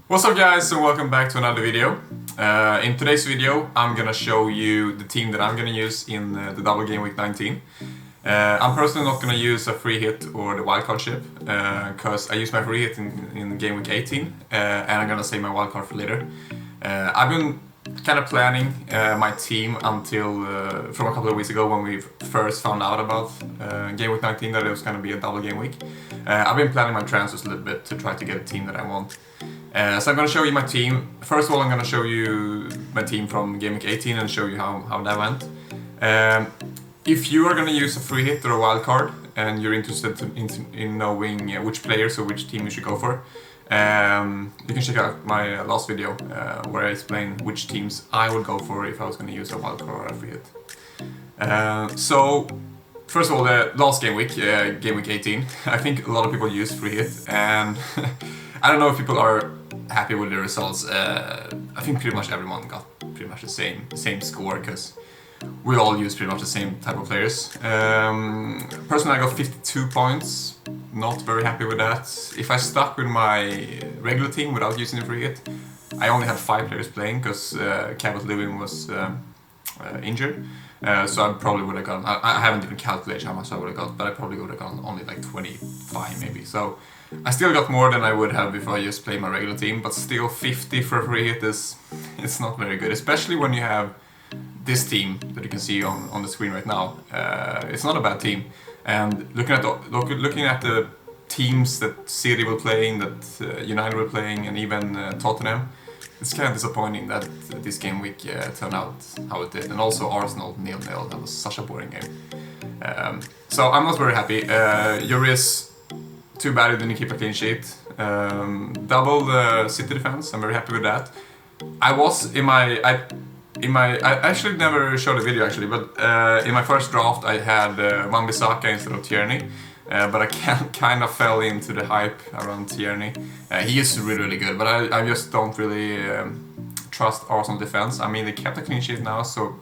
What's up guys, and welcome back to another video. In today's video I'm gonna show you the team that I'm gonna use in the double game week 19. I'm personally not gonna use a free hit or the wildcard chip because I used my free hit in game week 18 and I'm gonna save my wildcard for later. I've been kind of planning my team until from a couple of weeks ago when we first found out about game week 19 that it was gonna be a double game week. I've been planning my transfers a little bit to try to get a team that I want. So I'm going to show you my team. First of all, I'm going to show you my team from Game Week 18 and show you how that went. If you are going to use a free hit or a wild card and you're interested in knowing which players or which team you should go for, you can check out my last video where I explain which teams I would go for if I was going to use a wild card or a free hit. So first of all, the last game week 18, I think a lot of people use free hit, and I don't know if people are happy with the results. I think pretty much everyone got pretty much the same score because we all use pretty much the same type of players. Personally, I got 52 points. Not very happy with that. If I stuck with my regular team without using the free hit, I only had 5 players playing because Cabot Lewin was injured. So I probably would have gotten, I haven't even calculated how much I would have got, but I probably would have gotten only like 25 maybe. So I still got more than I would have if I just played my regular team, but still 50 for a free hit it's not very good, especially when you have this team that you can see on the screen right now. It's not a bad team, and looking at the teams that City were playing, that United were playing, and even Tottenham, it's kind of disappointing that this game week turned out how it did, and also Arsenal 0-0. That was such a boring game. So I'm not very happy. Lloris, too bad you didn't keep a clean sheet. Double the City defense. I'm very happy with that. I was I actually never showed a video actually, but in my first draft I had Wan-Bissaka instead of Tierney. But I kind of fell into the hype around Tierney. He is really good, but I just don't really trust Arsenal defense. I mean, they kept a clean sheet now, so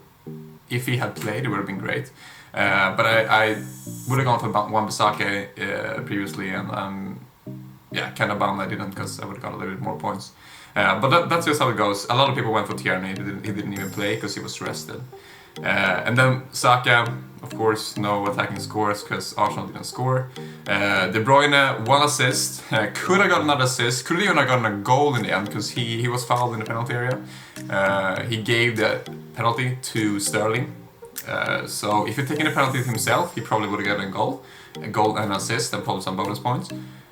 if he had played, it would have been great. But I would have gone for Wan-Bissaka previously, and I'm kind of bummed I didn't, because I would have got a little bit more points. But that's just how it goes. A lot of people went for Tierney. He didn't even play because he was rested. And then Saka, of course, no attacking scores because Arsenal didn't score. De Bruyne, 1 assist. Could have got another assist. Could even have gotten a goal in the end because he was fouled in the penalty area. He gave the penalty to Sterling. So if he'd taken the penalty himself, he probably would have gotten a goal and assist, and probably some bonus points.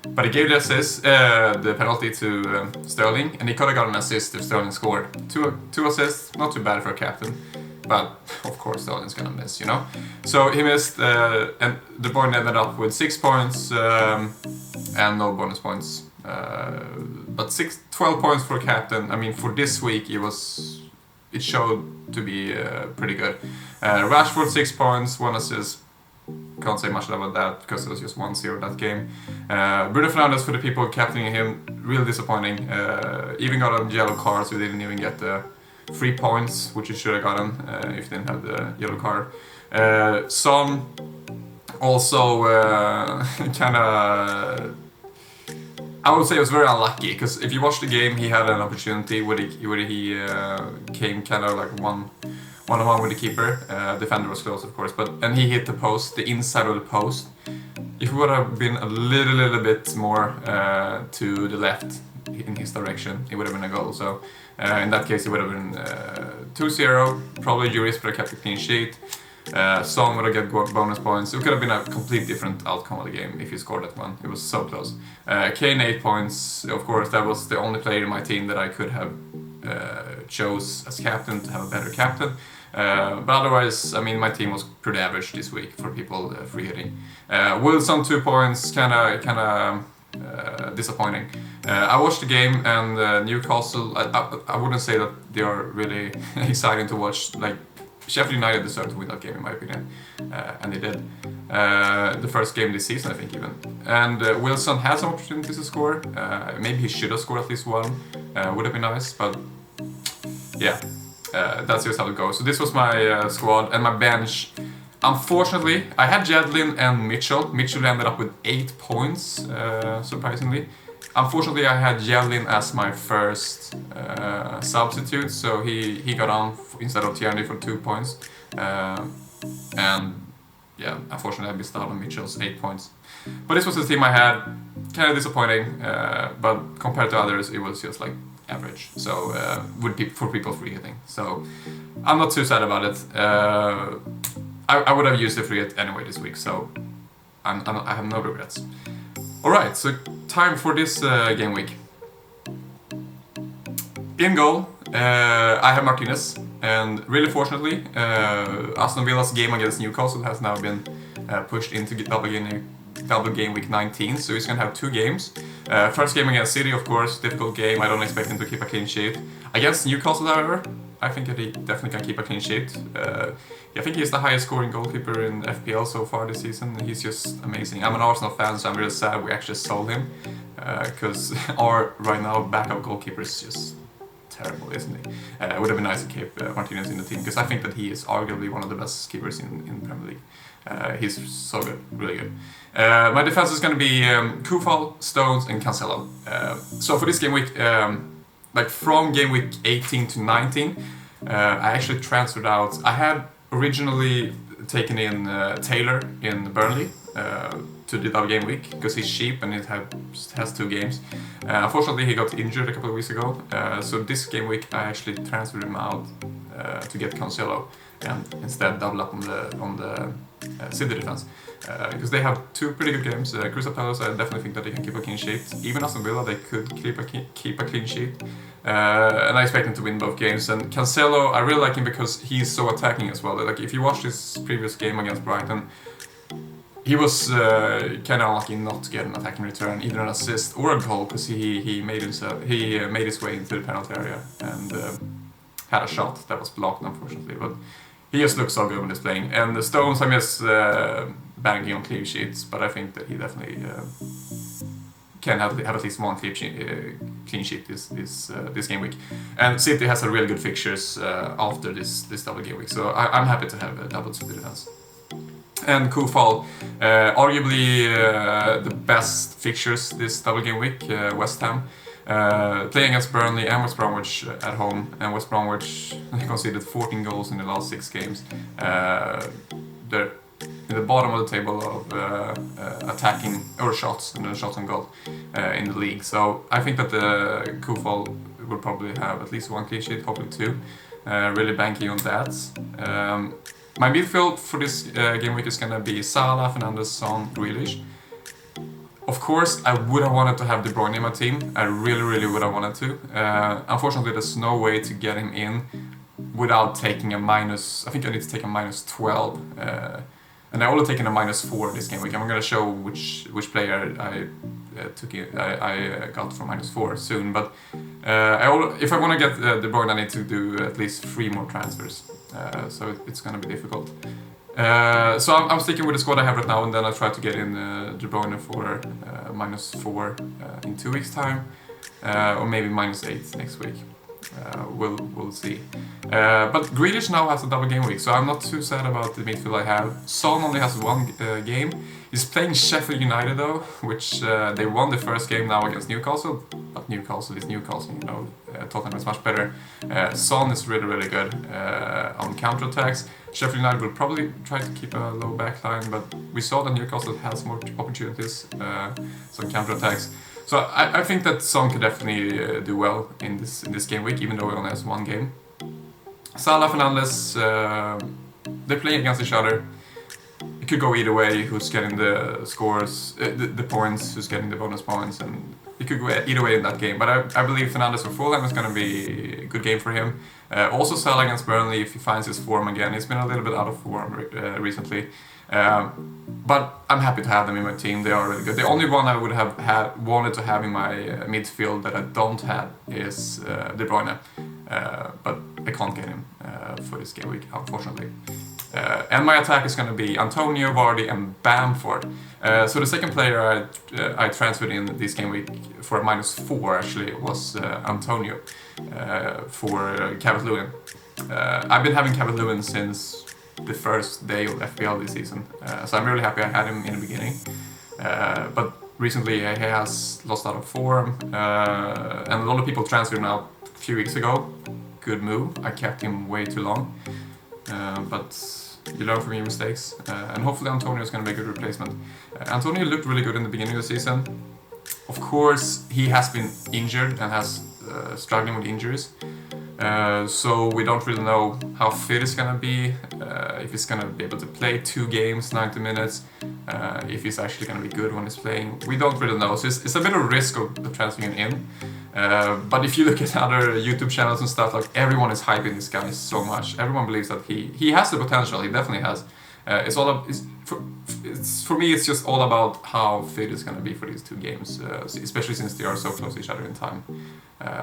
But he gave the penalty to Sterling, and he could have gotten an assist if Sterling scored. Two assists, not too bad for a captain, but of course Sterling's gonna miss, you know. So he missed, and De Bruyne ended up with 6 points and no bonus points. But 12 points for a captain. I mean, for this week it showed to be pretty good. Rashford 6 points, 1 assist. Can't say much about that because it was just 1-0 that game. Bruno Fernandes, for the people captaining him, real disappointing. Even got a yellow card, so he didn't even get the 3 points, which he should have gotten if he didn't have the yellow card. Son also kind of, I would say it was very unlucky, because if you watch the game, he had an opportunity where he came kind of like one-on-one with the keeper. Defender was close, of course, and he hit the post, the inside of the post. If it would have been a little bit more to the left in his direction, it would have been a goal. So in that case, it would have been 2-0. Probably Lloris would have kept a clean sheet. Son would have got bonus points. It could have been a completely different outcome of the game if he scored that one. It was so close. Kane 8 points. Of course, that was the only player in my team that I could have chose as captain to have a better captain. But otherwise, I mean, my team was pretty average this week for people free hitting. Wilson 2 points, kind of disappointing. I watched the game, and Newcastle, I wouldn't say that they are really exciting to watch. Like, Sheffield United deserved to win that game, in my opinion, and they did. The first game this season, I think, even. And Wilson had some opportunities to score. Maybe he should have scored at least one. Would have been nice, but yeah, that's just how it goes. So this was my squad and my bench. Unfortunately, I had Jedlin and Mitchell. Mitchell ended up with 8 points, surprisingly. Unfortunately, I had Yelin as my first substitute, so he got on instead of Tierney for 2 points. And yeah, unfortunately I missed out on Mitchell's 8 points. But this was the team I had. Kind of disappointing, but compared to others, it was just like average. So for people free hitting. So I'm not too sad about it. I would have used the free hit anyway this week, so I have no regrets. Alright, so time for this game week. In goal, I have Martinez, and really fortunately, Aston Villa's game against Newcastle has now been pushed into double game week 19, so he's gonna have 2 games. First game against City, of course, difficult game. I don't expect him to keep a clean sheet. Against Newcastle, however, I think that he definitely can keep a clean sheet. I think he's the highest scoring goalkeeper in FPL so far this season. He's just amazing. I'm an Arsenal fan, so I'm really sad we actually sold him, because our right now backup goalkeeper is just terrible, isn't he? It would have been nice to keep Martinez in the team, because I think that he is arguably one of the best keepers in the Premier League. He's so good, really good. My defense is going to be Koufal, Stones, and Cancelo. So for this game week, like from game week 18 to 19, I actually transferred out. I had originally taken in Taylor in Burnley to the double game week because he's cheap and it has 2 games. Unfortunately, he got injured a couple of weeks ago, so this game week I actually transferred him out to get Cancelo and instead double up on the City defense. Because they have 2 pretty good games. Crystal Palace, I definitely think that they can keep a clean sheet. Even Aston Villa, they could keep a clean sheet. And I expect them to win both games. And Cancelo, I really like him because he's so attacking as well. Like if you watch his previous game against Brighton, he was kind of unlucky not to get an attacking return, either an assist or a goal, because he made his way into the penalty area and had a shot that was blocked, unfortunately. But he just looks so good when he's playing. And the Stones, I miss banking on clean sheets, but I think that he definitely can have at least 1 clean sheet this game week. And City has a really good fixtures after this double game week, so I'm happy to have a double City defense. And Koufal, arguably the best fixtures this double game week, West Ham. Playing against Burnley and West Bromwich at home, and West Bromwich conceded 14 goals in the last 6 games. They're in the bottom of the table of attacking or shots and shots on goal in the league. So I think that the Koufal will probably have at least 1 clean sheet, hopefully 2. Really banking on that. My midfield for this game week is gonna be Salah, Fernandes, Son, Grealish. Of course, I would have wanted to have De Bruyne in my team. I really would have wanted to. Unfortunately, there's no way to get him in without taking a minus. I think I need to take a minus 12. And I only taken a minus 4 this game week. I'm going to show which player I got for minus 4 soon. But if I want to get De Bruyne, I need to do at least 3 more transfers. So it's going to be difficult. So I'm sticking with the squad I have right now, and then I'll try to get in De Bruyne for minus 4 in 2 weeks' time, or maybe minus 8 next week. We'll see. But Grealish now has a double game week, so I'm not too sad about the midfield I have. Son only has 1 game. He's playing Sheffield United though, which they won the first game now against Newcastle, but Newcastle is Newcastle, you know. Tottenham is much better. Son is really good on counterattacks. Sheffield United will probably try to keep a low back line, but we saw that Newcastle has more opportunities, some counterattacks. So I think that Son could definitely do well in this game week, even though he only has 1 game. Salah, Fernandes, they're playing against each other. It could go either way, who's getting the scores, the points, who's getting the bonus points, and it could go either way in that game. But I believe Fernandes for Fulham is going to be a good game for him. Also Salah against Burnley, if he finds his form again. He's been a little bit out of form recently. But I'm happy to have them in my team. They are really good. The only one I would have wanted to have in my midfield that I don't have is De Bruyne. But I can't get him for this game week, unfortunately. And my attack is going to be Antonio, Vardy, and Bamford. So the second player I transferred in this game week for a minus 4 actually was Antonio for Calvert-Lewin. I've been having Calvert-Lewin since the first day of FPL this season, so I'm really happy I had him in the beginning. But recently he has lost out of form, and a lot of people transferred him out a few weeks ago. Good move. I kept him way too long, but you learn from your mistakes, and hopefully Antonio is going to be a good replacement. Antonio looked really good in the beginning of the season. Of course, he has been injured and has struggling with injuries. So we don't really know how fit he's gonna be, if he's gonna be able to play 2 games, 90 minutes, if he's actually gonna be good when he's playing. We don't really know, so it's a bit of risk of transferring him in. But if you look at other YouTube channels and stuff, like everyone is hyping this guy so much. Everyone believes that he has the potential. He definitely has. For me, it's just all about how fit it's going to be for these 2 games, especially since they are so close to each other in time.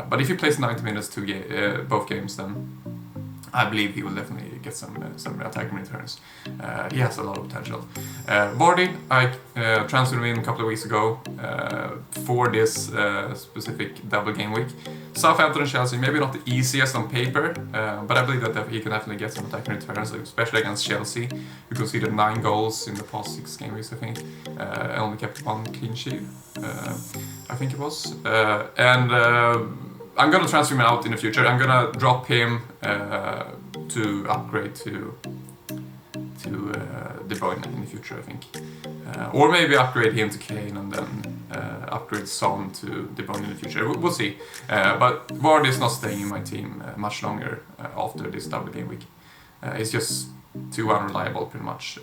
But if he plays 90 minutes both games, then I believe he will definitely get some attacking returns. He has a lot of potential. Vardy, I transferred him in a couple of weeks ago for this specific double game week. Southampton and Chelsea, maybe not the easiest on paper, but I believe that he can definitely get some attacking returns, especially against Chelsea, who conceded 9 goals in the past 6 game weeks, I think, and only kept 1 clean sheet, I think it was. I'm gonna transfer him out in the future. I'm gonna drop him to upgrade to De Bruyne in the future, I think. Or maybe upgrade him to Kane and then upgrade Son to De Bruyne in the future. We'll see. But Vardy is not staying in my team much longer after this double game week. It's just too unreliable, pretty much,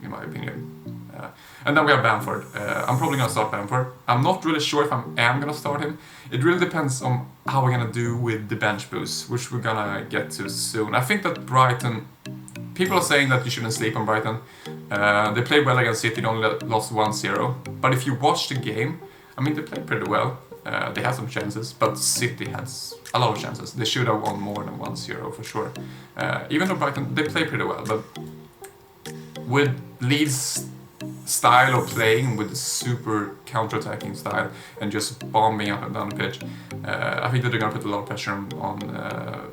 in my opinion. And then we have Bamford. I'm probably going to start Bamford. I'm not really sure if I am going to start him. It really depends on how we're going to do with the bench boost, which we're going to get to soon. I think that Brighton... People are saying that you shouldn't sleep on Brighton. They played well against City, they only lost 1-0. But if you watch the game, I mean, they played pretty well. They had some chances, but City has a lot of chances. They should have won more than 1-0 for sure. Even though Brighton, they play pretty well, but with Leeds' style of playing, with the super counter-attacking style and just bombing up and down the pitch, I think that they're going to put a lot of pressure on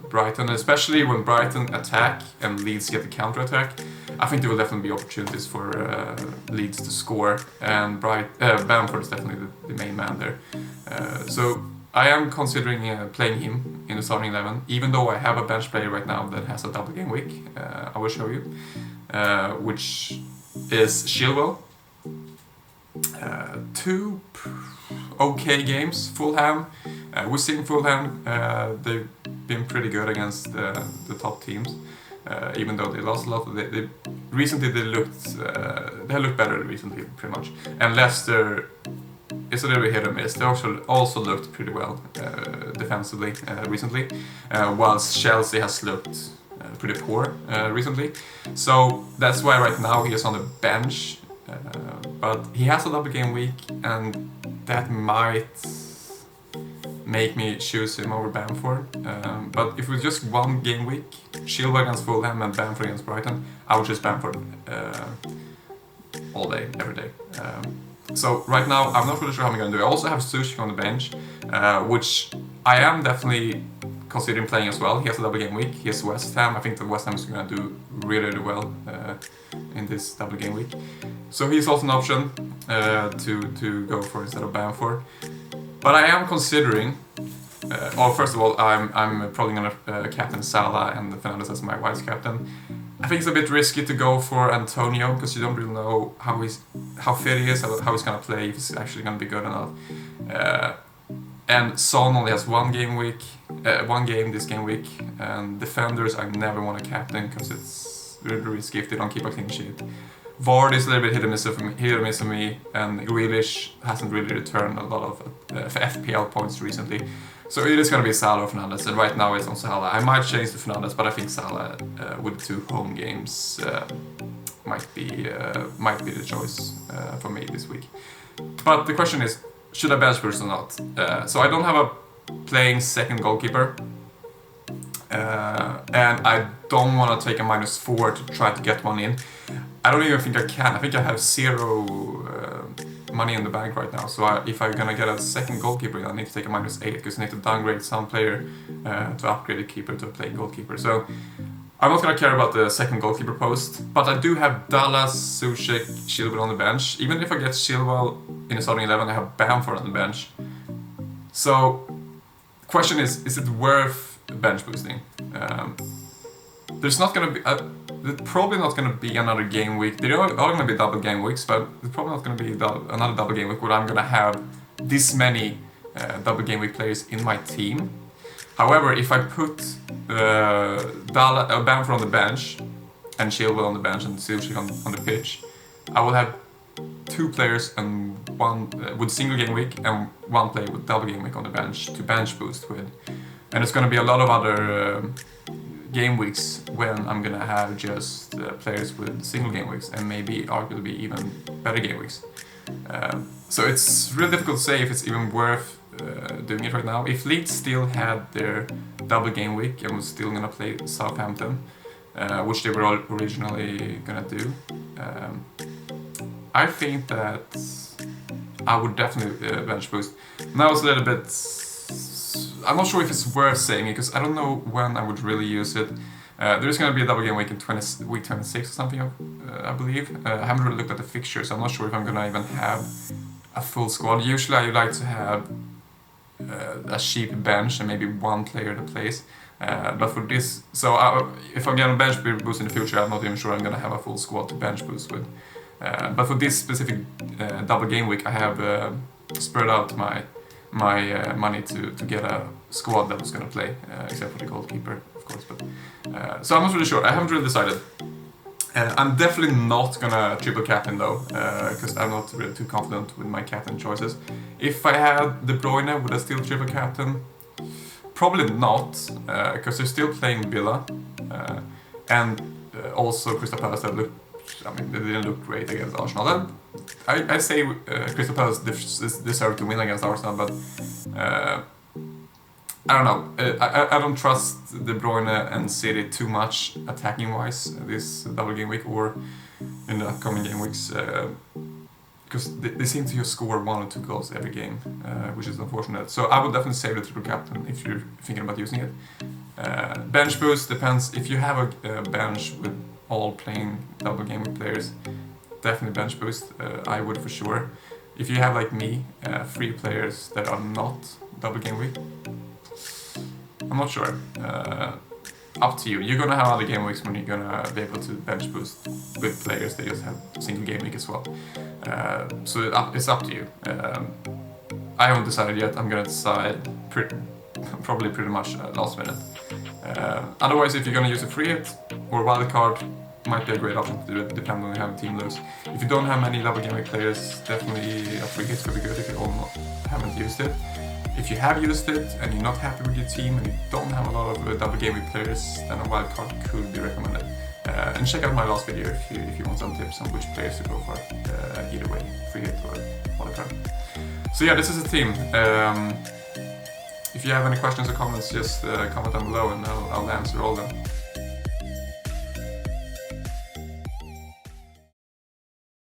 Brighton, especially when Brighton attack and Leeds get the counter-attack. I think there will definitely be opportunities for Leeds to score, and Bamford is definitely the main man there. So I am considering playing him in the starting 11, even though I have a bench player right now that has a double game week. I will show you, which is Chilwell. 2 okay games. Fulham. We've seen Fulham. They've been pretty good against the top teams, even though they lost a lot. Recently they looked better recently, pretty much. And Leicester is a little bit hit or miss. They also looked pretty well defensively recently, whilst Chelsea has looked pretty poor recently. So that's why right now he is on the bench. But he has a double game week, and that might make me choose him over Bamford. But if it was just 1 game week, Chilwell against Fulham and Bamford against Brighton, I would choose Bamford all day, every day. So right now, I'm not really sure how I'm going to do it. I also have Sushik on the bench, which I am definitely considering playing as well. He has a double game week. He has West Ham. I think that West Ham is going to do really, really well in this double game week. So he's also an option to go for instead of Bamford. But I am considering. First of all, I'm probably going to captain Salah and Fernandes as my vice captain. I think it's a bit risky to go for Antonio because you don't really know how fit he is, how he's going to play, if he's actually going to be good or not. And Son only has 1 game this game week, and defenders I never want to captain because it's really risky if they don't keep a clean sheet. Vardy is a little bit hit or miss for me, and Grealish hasn't really returned a lot of FPL points recently. So it is going to be Salah or Fernandes, and right now it's on Salah. I might change to Fernandes, but I think Salah with 2 home games might be the choice for me this week. But the question is, should I bench boost or not? So I don't have a playing second goalkeeper, and I don't want to take a -4 to try to get one in. I don't even think I can. I think I have 0 money in the bank right now. So if I'm gonna get a second goalkeeper, I need to take a -8 because I need to downgrade some player to upgrade the keeper to a playing goalkeeper. So I'm not gonna care about the second goalkeeper post, but I do have Dallas, Sushik, Chilwell on the bench. Even if I get Chilwell in the starting 11 I have Bamford on the bench. So, question is it worth bench boosting? There's probably not gonna be another game week. There are gonna be double game weeks, but there's probably not gonna be another double game week where I'm gonna have this many double game week players in my team. However, if I put Bamford on the bench and Chilwell on the bench and Suchik on the pitch, I will have 2 players and one with single game week and 1 player with double game week on the bench to bench boost with. And it's going to be a lot of other game weeks when I'm going to have just players with single game weeks and maybe arguably even better game weeks. So it's really difficult to say if it's even worth doing it right now. If Leeds still had their double game week and was still going to play Southampton, which they were originally going to do, I think that I would definitely bench boost. Now it's a little bit... I'm not sure if it's worth saying it, because I don't know when I would really use it. There's going to be a double game week in week 26 or something, I believe. I haven't really looked at the fixtures, so I'm not sure if I'm going to even have a full squad. Usually I like to have a cheap bench and maybe 1 player that plays. But for this, if I'm going to bench boost in the future, I'm not even sure I'm going to have a full squad to bench boost with. But for this specific double game week, I have spread out my money to get a squad that was going to play, except for the goalkeeper, of course. But so I'm not really sure. I haven't really decided. I'm definitely not gonna triple captain though, because I'm not really too confident with my captain choices. If I had De Bruyne, would I still triple captain? Probably not, because they're still playing Villa, and also Crystal Palace that they didn't look great against Arsenal. I say Crystal Palace deserve to win against Arsenal, but I don't know. I don't trust De Bruyne and City too much attacking-wise this double game week or in the upcoming game weeks, because they seem to just score 1 or 2 goals every game, which is unfortunate. So I would definitely save the triple captain if you're thinking about using it. Bench boost depends. If you have a bench with all playing double game week players, definitely bench boost. I would for sure. If you have, like me, 3 players that are not double game week, I'm not sure. Up to you. You're gonna have other game weeks when you're gonna be able to bench boost with players that just have single game week as well. So it's up to you. I haven't decided yet. I'm gonna decide probably pretty much last minute. Otherwise, if you're gonna use a free hit or wildcard, might be a great option to do it, depending on how the team looks. If you don't have many double game week players, definitely a free hit could be good if you haven't used it. If you have used it and you're not happy with your team and you don't have a lot of double game week players, then a wildcard could be recommended. And check out my last video if you want some tips on which players to go for, either way, free hit or wildcard. So yeah, this is a team. If you have any questions or comments, just comment down below and I'll answer all of them.